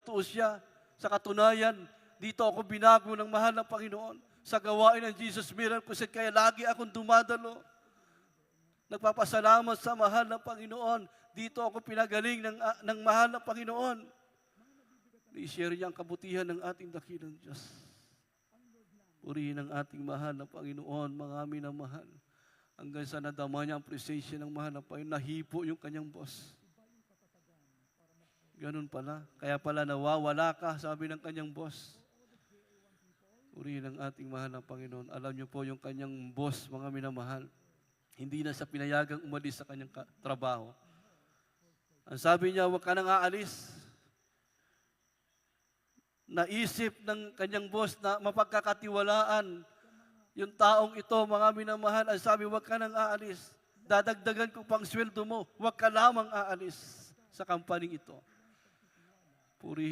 totoo siya. Sa katunayan, dito ako binago ng mahal ng Panginoon sa gawain ng Jesus Miracle Set, kaya lagi akong dumadalo. Nagpapasalamat sa mahal ng Panginoon. Dito ako pinagaling ng mahal ng Panginoon. I-share niya ang kabutihan ng ating dakilang Diyos. Purihin ang ating mahal na Panginoon, mga minamahal. Hanggang sa nadama niya ang presensya ng mahal na Panginoon, nahipo yung kanyang boss. Ganun pala. Kaya pala nawawala ka, sabi ng kanyang boss. Purihin ang ating mahal na Panginoon. Alam niyo po yung kanyang boss, mga minamahal. Hindi na sa pinayagang umalis sa kanyang trabaho. Ang sabi niya, huwag ka nang aalis. Naisip ng kanyang boss na mapagkakatiwalaan yung taong ito, mga minamahal. Ang sabi, huwag ka nang aalis. Dadagdagan ko pang sweldo mo. Huwag ka lamang aalis sa kampaning ito. Purihin